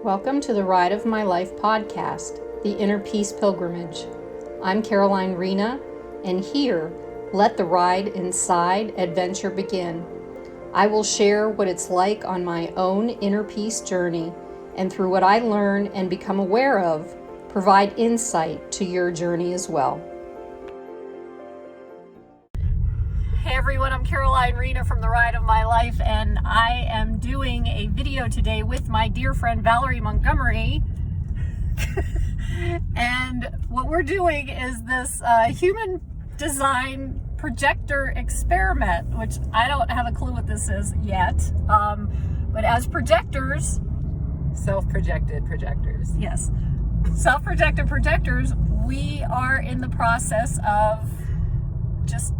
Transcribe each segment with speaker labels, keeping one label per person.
Speaker 1: Welcome to the Ride of My Life podcast, the Inner Peace Pilgrimage. I'm Caroline Rena, and here, let the ride inside adventure begin. I will share what it's like on my own inner peace journey, and through what I learn and become aware of, provide insight to your journey as well. Hey everyone, I'm Caroline Rena from the Ride of My Life, and I am doing a video today with my dear friend Valerie Montgomery. And what we're doing is this human design projector experiment, which I don't have a clue what this is yet. But as projectors,
Speaker 2: self-projected projectors.
Speaker 1: Yes, self-projected projectors, we are in the process of just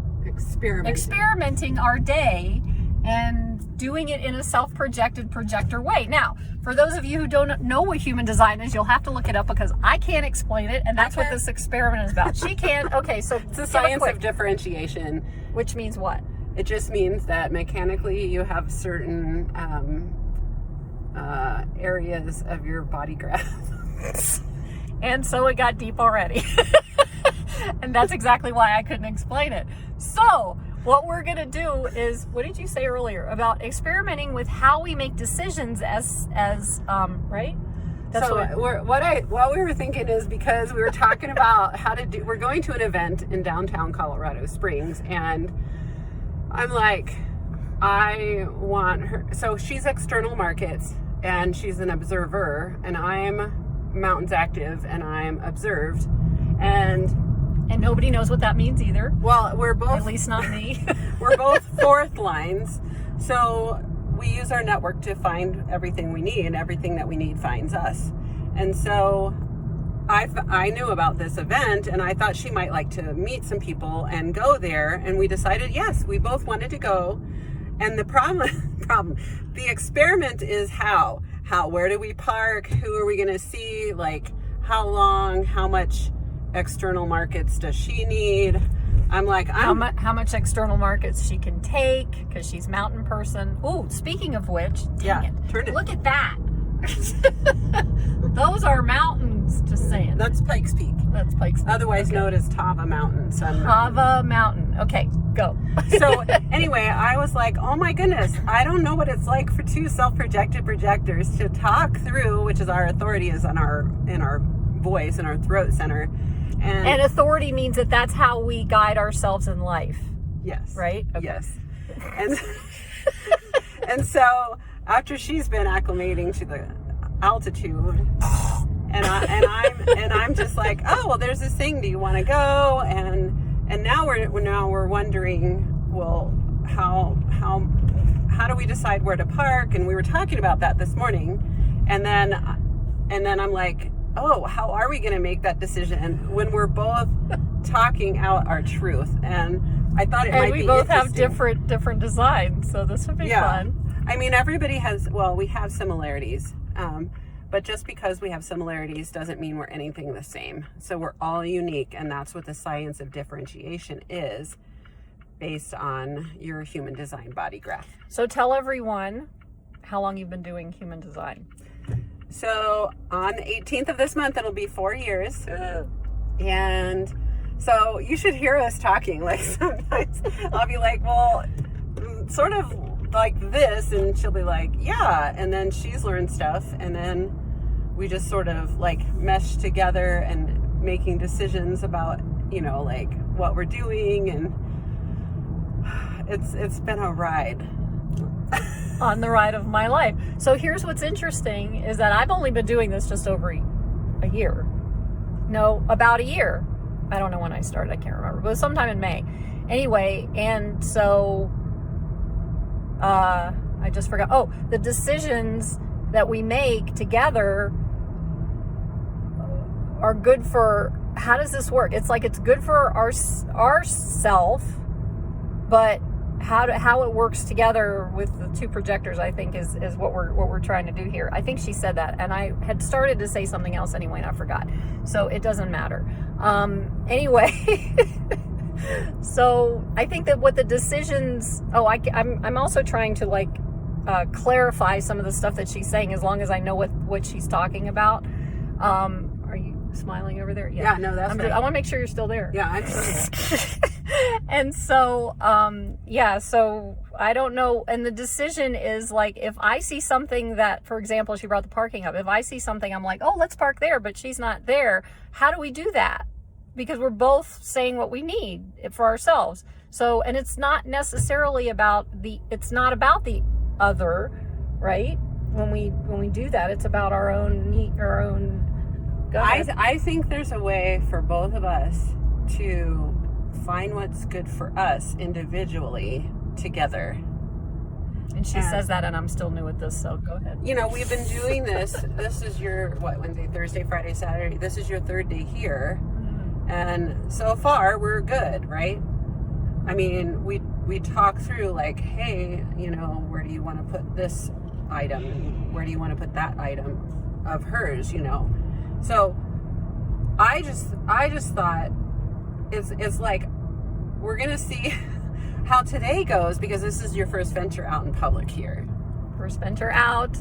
Speaker 1: experimenting our day and doing it in a self-projected projector way. Now, for those of you who don't know what human design is, you'll have to look it up because I can't explain it, and that's what this experiment is about. She can. Okay, so
Speaker 2: it's the science of differentiation.
Speaker 1: Which means what?
Speaker 2: It just means that mechanically you have certain areas of your body graph.
Speaker 1: And so it got deep already. And that's exactly why I couldn't explain it. So what we're going to do is, what did you say earlier about experimenting with how we make decisions as right?
Speaker 2: That's so what we were thinking is, because we were talking about we're going to an event in downtown Colorado Springs, and I'm like, I want her. So she's external markets and she's an observer, and I'm mountains active and I'm observed. And
Speaker 1: nobody knows what that means either.
Speaker 2: Well, we're both,
Speaker 1: at least not me.
Speaker 2: We're both fourth lines. So we use our network to find everything we need, and everything that we need finds us. And so I knew about this event, and I thought she might like to meet some people and go there. And we decided, yes, we both wanted to go. And the problem, the experiment is where do we park? Who are we going to see? Like, how long, how much external markets does she need? I'm like,
Speaker 1: how much external markets she can take, because she's mountain person. Oh, speaking of which, look at that. Those are mountains, just saying.
Speaker 2: That's Pikes Peak.
Speaker 1: That's Pikes Peak.
Speaker 2: Otherwise known as Tava Mountain.
Speaker 1: Tava Mountain. Okay, go.
Speaker 2: So anyway, I was like, oh my goodness, I don't know what it's like for two self-projected projectors to talk through, which is our authority is in our voice and our throat center.
Speaker 1: And authority means that's how we guide ourselves in life.
Speaker 2: Yes.
Speaker 1: Right? Okay.
Speaker 2: Yes. And so after she's been acclimating to the altitude, and I'm just like, oh well, there's this thing. Do you want to go? And now we're wondering, well, how do we decide where to park? And we were talking about that this morning, and then I'm like, oh, how are we going to make that decision when we're both talking out our truth? And I thought it might be interesting. And we both have
Speaker 1: different designs, so this would be fun.
Speaker 2: I mean, everybody we have similarities, but just because we have similarities doesn't mean we're anything the same. So we're all unique, and that's what the science of differentiation is, based on your human design body graph.
Speaker 1: So tell everyone how long you've been doing human design.
Speaker 2: So on the 18th of this month, it'll be 4 years. And so you should hear us talking. Like, sometimes I'll be like, well, sort of like this. And she'll be like, yeah. And then she's learned stuff. And then we just sort of like mesh together and making decisions about, like what we're doing. And it's been a ride.
Speaker 1: On the ride of my life. So here's what's interesting is that I've only been doing this just over a year. No, about a year. I don't know when I started. I can't remember. But it was sometime in May. Anyway, and so I just forgot. Oh, the decisions that we make together are good for, how does this work? It's like it's good for our self, but how it works together with the two projectors, I think, is what we're trying to do here. I think she said that, and I had started to say something else anyway, and I forgot. So it doesn't matter. Anyway, so I think that what the decisions. I'm also trying to clarify some of the stuff that she's saying, as long as I know what she's talking about. Are you smiling over there?
Speaker 2: Yeah, no, that's right.
Speaker 1: I want to make sure you're still there.
Speaker 2: Yeah, I'm still there.
Speaker 1: And so, so I don't know. And the decision is like, if I see something that, for example, she brought the parking up. If I see something, I'm like, oh, let's park there, but she's not there. How do we do that? Because we're both saying what we need for ourselves. So, and it's not necessarily about it's not about the other, right? When we do that, it's about our own need, our own.
Speaker 2: I think there's a way for both of us to find what's good for us individually together.
Speaker 1: And she says that, and I'm still new at this, so go ahead.
Speaker 2: You know, we've been doing this. This is your, Wednesday, Thursday, Friday, Saturday. This is your third day here. Mm-hmm. And so far, we're good, right? I mean, we talk through like, hey, you know, where do you want to put this item? Where do you want to put that item of hers, you know? So I just thought it's like, we're going to see how today goes, because this is your first venture out in public here.
Speaker 1: First venture out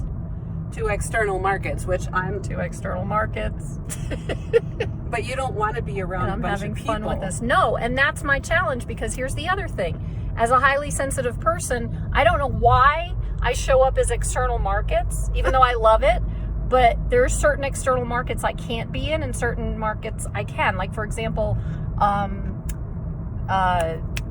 Speaker 2: to external markets, which I'm
Speaker 1: to external markets.
Speaker 2: But you don't want to be around a bunch of people.
Speaker 1: I'm having fun with this. No, and that's my challenge, because here's the other thing. As a highly sensitive person, I don't know why I show up as external markets, even though I love it. But there are certain external markets I can't be in, and certain markets I can. Like, for example,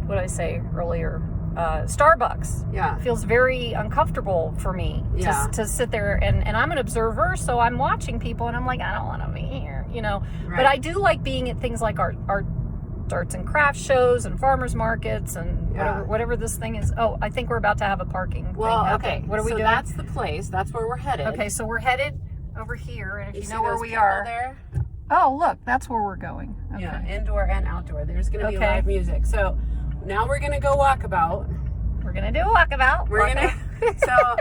Speaker 1: what did I say earlier? Starbucks.
Speaker 2: Yeah.
Speaker 1: Feels very uncomfortable for me to sit there, and I'm an observer, so I'm watching people, and I'm like, I don't want to be here, you know. Right. But I do like being at things like our arts and crafts shows and farmers markets and whatever this thing is. Oh, I think we're about to have a parking thing happen.
Speaker 2: Okay.
Speaker 1: What are we doing? So
Speaker 2: that's the place. That's where we're headed.
Speaker 1: Okay, so we're headed over here, and if you know where we
Speaker 2: are there.
Speaker 1: Oh, look, that's where we're going. Okay.
Speaker 2: Yeah, indoor and outdoor. There's going to be live music. So now we're going to go walkabout.
Speaker 1: We're going to do a walkabout.
Speaker 2: So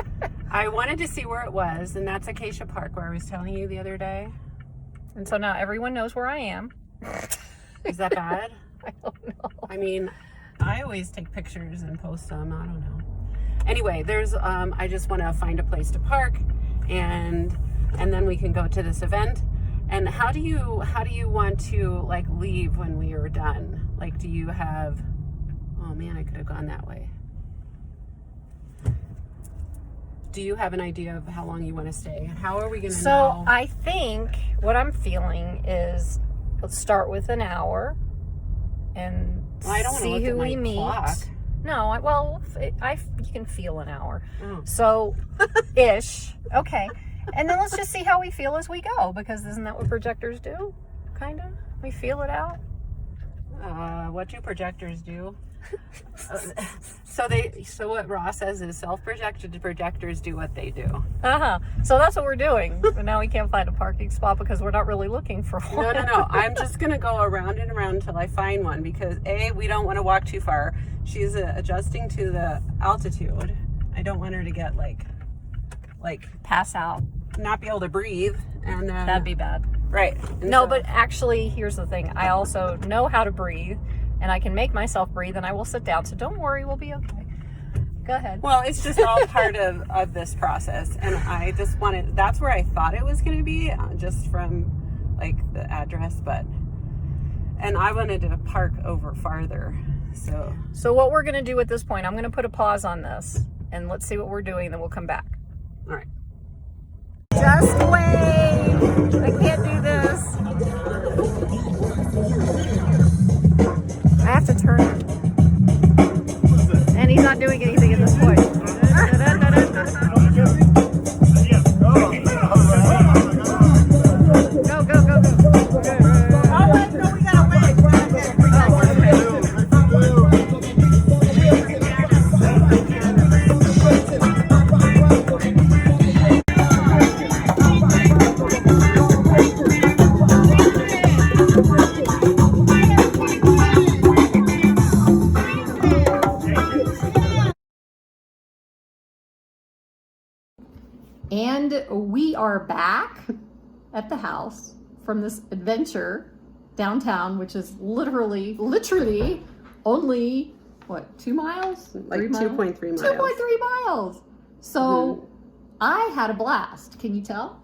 Speaker 2: I wanted to see where it was, and that's Acacia Park, where I was telling you the other day.
Speaker 1: And so now everyone knows where I am.
Speaker 2: Is that bad?
Speaker 1: I don't know.
Speaker 2: I mean, I always take pictures and post them. I don't know. Anyway, there's I just want to find a place to park, and then we can go to this event. And how do you want to like leave when we are done? Like, do you have? Oh man, I could have gone that way. Do you have an idea of how long you want to stay? How are we going to know?
Speaker 1: So I think what I'm feeling is, let's start with an hour and see who we meet.
Speaker 2: Clock.
Speaker 1: No, you can feel an hour. Oh. So, ish. Okay. And then let's just see how we feel as we go, because isn't that what projectors do? Kind of. We feel it out.
Speaker 2: What do projectors do? So what Ross says is self-projected projectors do what they do.
Speaker 1: So that's what we're doing. But now we can't find a parking spot because we're not really looking for one.
Speaker 2: No. I'm just going to go around and around until I find one, because we don't want to walk too far. She's adjusting to the altitude. I don't want her to get like
Speaker 1: pass out,
Speaker 2: not be able to breathe, and
Speaker 1: that'd be bad.
Speaker 2: Right.
Speaker 1: No, but actually, here's the thing. I also know how to breathe, and I can make myself breathe, and I will sit down. So don't worry, we'll be okay. Go ahead.
Speaker 2: Well, it's just all part of this process, and I just wanted. That's where I thought it was going to be, just from like the address, and I wanted to park over farther. So
Speaker 1: what we're going to do at this point, I'm going to put a pause on this, and let's see what we're doing, and then we'll come back.
Speaker 2: All right.
Speaker 1: Just wait. I can't do this. I have to turn it. And he's not doing anything at this point. Go.
Speaker 2: Oh, wait, no, we gotta wait.
Speaker 1: And we are back at the house from this adventure downtown, which is literally only, 2 miles?
Speaker 2: Like 2.3 miles.
Speaker 1: 2.3 miles. So I had a blast. Can you tell?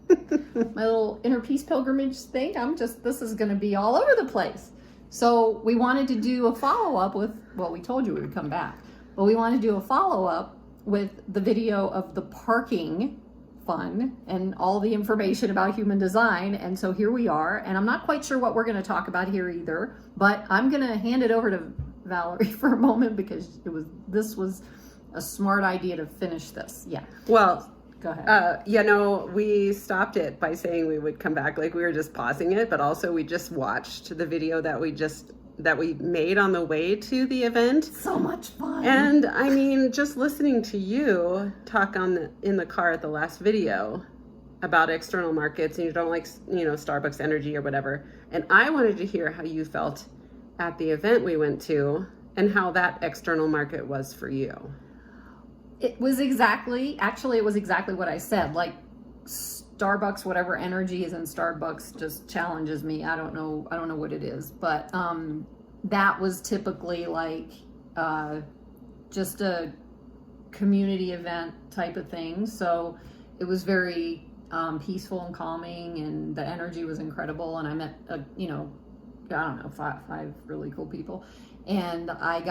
Speaker 1: My little inner peace pilgrimage thing. This is going to be all over the place. So we wanted to do a follow-up with, well, we told you we would come back, but we wanted to do a follow-up with the video of the parking fun and all the information about human design. And so here we are, and I'm not quite sure what we're going to talk about here either, but I'm going to hand it over to Valerie for a moment because this was a smart idea to finish this. Yeah.
Speaker 2: Well,
Speaker 1: go ahead.
Speaker 2: We stopped it by saying we would come back. Like, we were just pausing it, but also we just watched the video that we made on the way to the event.
Speaker 1: So much fun.
Speaker 2: And I mean, just listening to you talk in the car at the last video about external markets, and you don't like, Starbucks energy or whatever. And I wanted to hear how you felt at the event we went to and how that external market was for you.
Speaker 1: It was exactly what I said. Like, Starbucks, whatever energy is in Starbucks just challenges me. I don't know what it is, but that was typically like just a community event type of thing. So it was very peaceful and calming, and the energy was incredible. And I met five really cool people. And I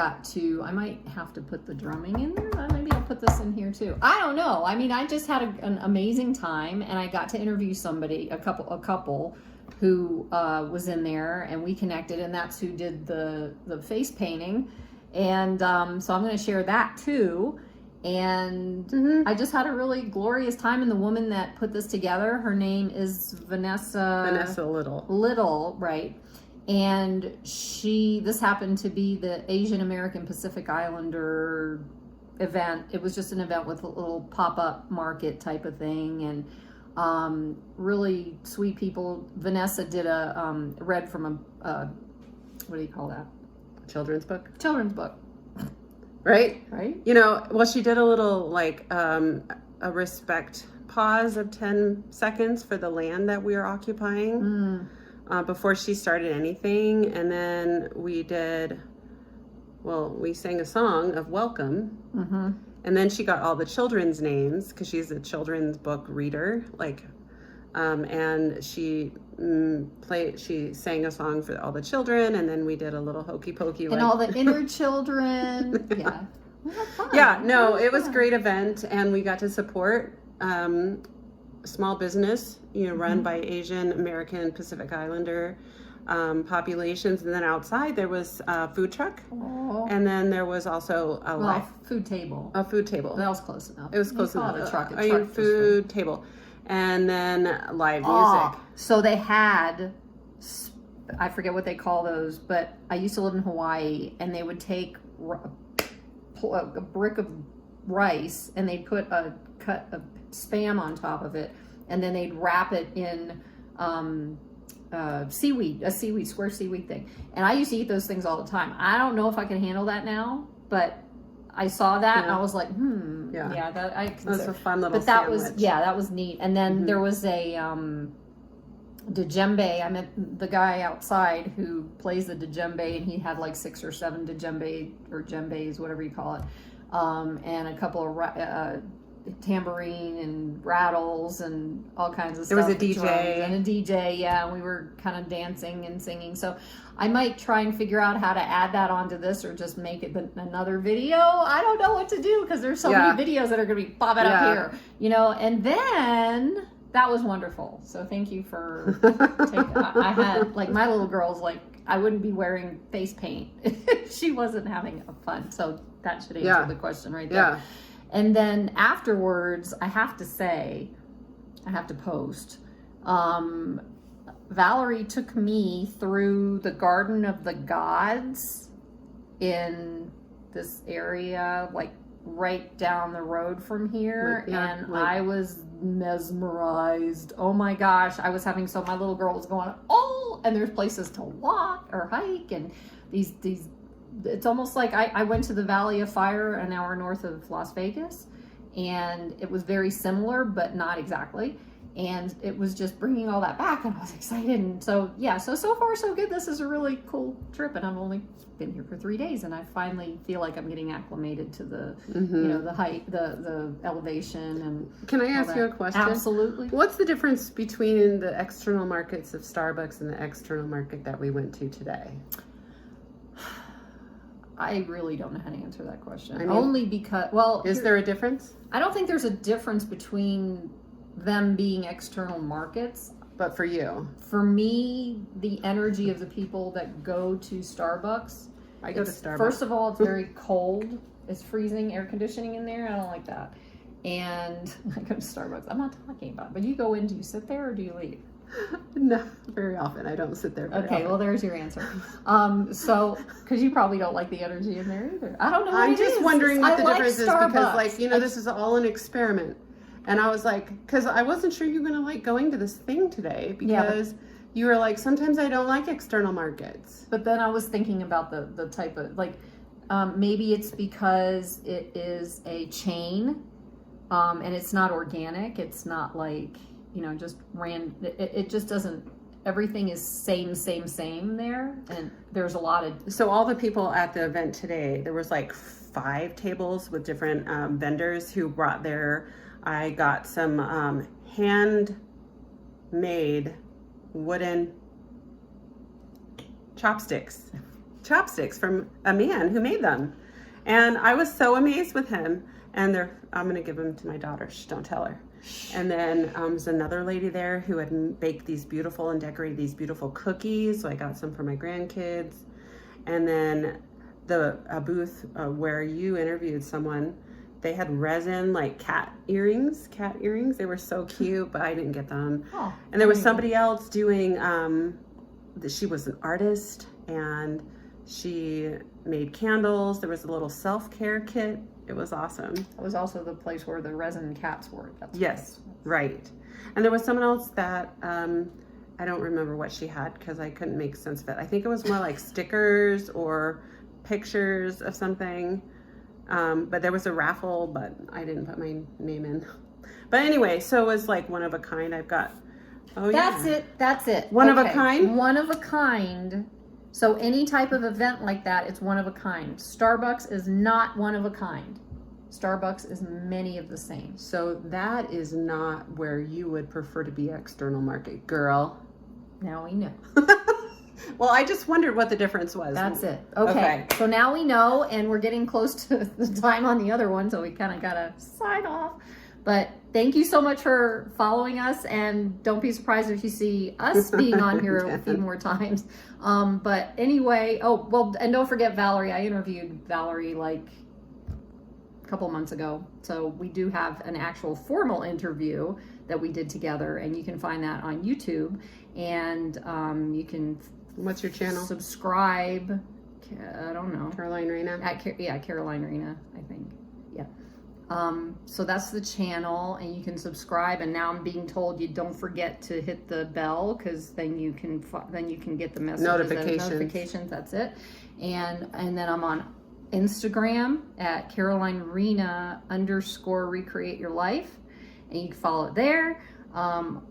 Speaker 1: might have to put the drumming in there. Maybe I'll put this in here too. I don't know. I mean, I just had an amazing time, and I got to interview a couple who was in there, and we connected, and that's who did the face painting. And so I'm going to share that too. And I just had a really glorious time. And the woman that put this together, her name is Vanessa Little, right? And this happened to be the Asian American Pacific Islander event. It was just an event with a little pop-up market type of thing, and really sweet people. Vanessa did read from a what do you call that?
Speaker 2: Children's book. Right? Well, she did a little like a respect pause of 10 seconds for the land that we are occupying. Before she started anything. And then we sang a song of welcome. And then she got all the children's names because she's a children's book reader, and she sang a song for all the children, and then we did a little hokey pokey
Speaker 1: and all the inner children. Yeah.
Speaker 2: It was a great event, and we got to support small business, run by Asian American Pacific Islander populations. And then outside there was a food truck. And then there was also a
Speaker 1: food table.
Speaker 2: A food table.
Speaker 1: That was close enough.
Speaker 2: It was close enough.
Speaker 1: A truck
Speaker 2: food table. And then live music.
Speaker 1: So they had, I forget what they call those, but I used to live in Hawaii, and they would take a brick of rice, and they'd put a cut of Spam on top of it, and then they'd wrap it in square seaweed thing. And I used to eat those things all the time. I don't know if I can handle that now, but I saw that and I was like, that I consider.
Speaker 2: That's a fun little
Speaker 1: but that
Speaker 2: sandwich.
Speaker 1: that was neat. And then there was a djembe. I met the guy outside who plays the djembe, and he had like 6 or 7 djembe or djembes, whatever you call it, and a couple of tambourine and rattles and all kinds of stuff.
Speaker 2: There was a DJ.
Speaker 1: And a DJ, and we were kind of dancing and singing. So I might try and figure out how to add that onto this, or just make it another video. I don't know what to do, because there's so many videos that are going to be popping up here, and then that was wonderful. So thank you for taking, I had, like, my little girl's like, I wouldn't be wearing face paint. She wasn't having fun. So that should answer the question right there.
Speaker 2: Yeah.
Speaker 1: And then afterwards, I have to post. Valerie took me through the Garden of the Gods in this area, like right down the road from here. I was mesmerized. Oh my gosh. I was having, my little girl was going, and there's places to walk or hike, and these it's almost like I went to the Valley of Fire, an hour north of Las Vegas, and it was very similar, but not exactly. And it was just bringing all that back, and I was excited. And so, yeah, so far so good. This is a really cool trip, and I've only been here for 3 days, and I finally feel like I'm getting acclimated to the, the height, the elevation. And
Speaker 2: can I ask you a question?
Speaker 1: Absolutely.
Speaker 2: What's the difference between the external markets of Starbucks and the external market that we went to today?
Speaker 1: I really don't know how to answer that question.
Speaker 2: I mean,
Speaker 1: only because, well,
Speaker 2: is there a difference?
Speaker 1: I don't think there's a difference between them being external markets.
Speaker 2: But for you?
Speaker 1: For me, the energy of the people that go to Starbucks.
Speaker 2: I go to Starbucks.
Speaker 1: First of all, it's very cold. It's freezing air conditioning in there. I don't like that. And I go to Starbucks. I'm not talking about it. But you go in, do you sit there or do you leave?
Speaker 2: No, very often. I don't sit there very often.
Speaker 1: Well, there's your answer. So, because you probably don't like the energy in there either. I don't know what
Speaker 2: I'm
Speaker 1: it
Speaker 2: just
Speaker 1: is.
Speaker 2: wondering what the
Speaker 1: I
Speaker 2: difference is
Speaker 1: Starbucks.
Speaker 2: because, like, this is all an experiment. And I was like, because I wasn't sure you were going to like going to this thing today because you were like, sometimes I don't like external markets.
Speaker 1: But then I was thinking about the type of, like, maybe it's because it is a chain and it's not organic. It's not like, just it just doesn't, everything is same there. And there's a lot of.
Speaker 2: So all the people at the event today, there was like 5 tables with different vendors who brought their, I got some handmade wooden chopsticks from a man who made them. And I was so amazed with him. And I'm going to give them to my daughter. Shh, don't tell her. And then there's another lady there who had baked these beautiful and decorated these beautiful cookies. So I got some for my grandkids. And then a booth where you interviewed someone, they had resin, like cat earrings. They were so cute, but I didn't get them.
Speaker 1: Oh,
Speaker 2: and there was somebody else doing, she was an artist and she made candles. There was a little self-care kit. It was awesome.
Speaker 1: It was also the place where the resin cats were.
Speaker 2: Yes, right. And there was someone else that, I don't remember what she had because I couldn't make sense of it. I think it was more like stickers or pictures of something. But there was a raffle, but I didn't put my name in. But anyway, so it was like one of a kind. I've got,
Speaker 1: That's it.
Speaker 2: One of a kind?
Speaker 1: One of a kind. So any type of event like that, it's one of a kind. Starbucks is not one of a kind. Starbucks is many of the same.
Speaker 2: So that is not where you would prefer to be external market, girl.
Speaker 1: Now we know.
Speaker 2: Well, I just wondered what the difference was.
Speaker 1: That's it. Okay. So now we know, and we're getting close to the time on the other one, so we kind of got to sign off. But thank you so much for following us, and don't be surprised if you see us being on here a few more times. But anyway, and don't forget Valerie. I interviewed Valerie like a couple months ago. So we do have an actual formal interview that we did together, and you can find that on YouTube. And you can...
Speaker 2: What's your channel?
Speaker 1: Subscribe. I don't know.
Speaker 2: Caroline Rena?
Speaker 1: Caroline Rena, I think. Yeah. So that's the channel, and you can subscribe. And now I'm being told you don't forget to hit the bell, because then you can get the messages, notifications. That's it. And then I'm on Instagram at Caroline Rena _recreate your life, and you can follow it there. And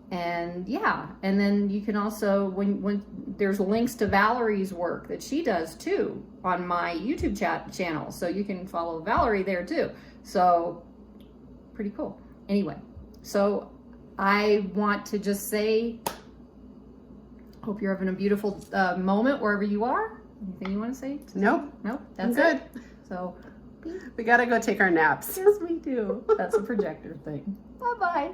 Speaker 1: then you can also, when there's links to Valerie's work that she does too on my YouTube channel, so you can follow Valerie there too. So pretty cool. Anyway, so I want to just say, hope you're having a beautiful moment wherever you are. Anything you want to say?
Speaker 2: Nope.
Speaker 1: That's
Speaker 2: good.
Speaker 1: So
Speaker 2: we gotta go take our naps.
Speaker 1: Yes, we do. That's a projector thing. Bye-bye.